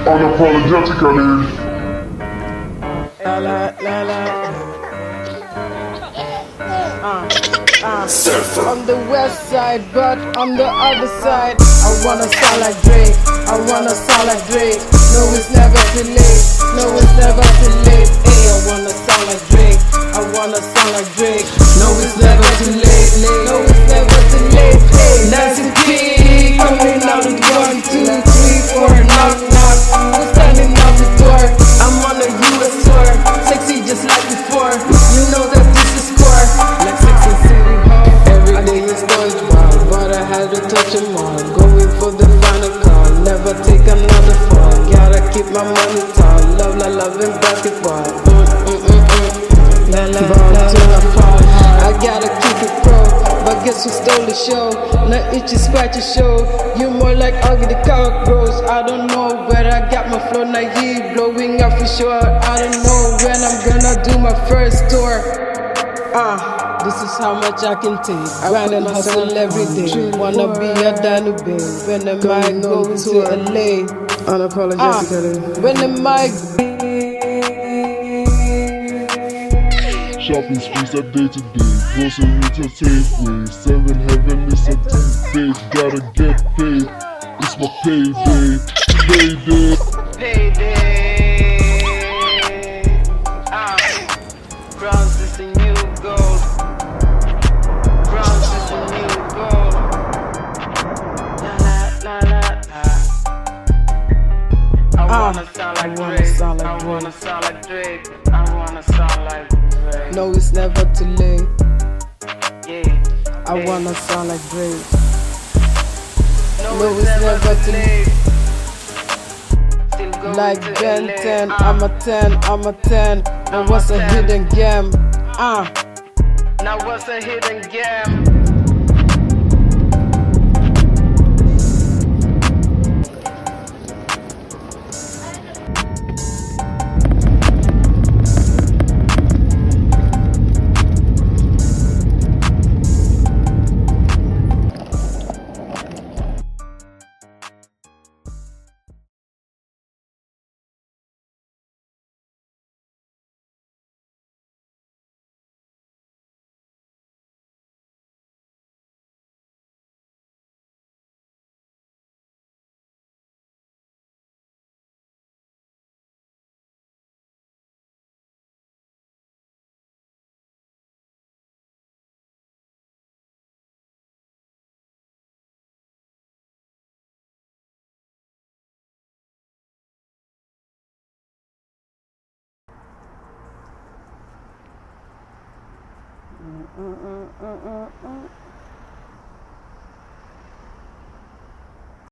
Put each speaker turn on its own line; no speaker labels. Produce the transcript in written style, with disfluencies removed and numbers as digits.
Unapologetically.
La la la la. On the west side, but on the other side, I wanna sound like Drake. I wanna sound like Drake. No, it's never too late. No, it's never too late. Hey, I wanna sound like Drake. I wanna sound like Drake. No, it's never too late. No, it's never too late. Hey, Nancy P coming out with 1, 2, 3, 4, knock knock. Who's standing out the door? I'm on a US tour, sexy just like before. You know that this is core, like Sex and City Hall. Every day is going wild, but I had to touch them all. Going for the final call, never take another fall. Gotta keep my money tall, love like loving basketball. Ball till I fall. I gotta keep it pro, but guess who stole the show? Not itchy scratchy show. You more like Ugly the cockroach. I don't know where I got my flow naive, blowing up for sure. I don't know when I'm gonna do my first tour. This is how much I can take. I grind and hustle every day. Wanna be a Danube. When am I go to LA? Unapologetically. When am I?
Shopping sprees are day to day. Groceries are Safeway. 7 Heaven is a template. Gotta get paid. It's my payday. Payday.
Payday. Bronze is the new gold. Bronze is the new gold. La la la la. I wanna sound like Drake. I wanna sound like Drake. I wanna sound like Drake. No, it's never too late. Yeah. I wanna sound like Drake. No, it's never too late. Like Ben 10, I'm a 10, I'm a 10. Now what's a hidden gem? Now what's a hidden gem?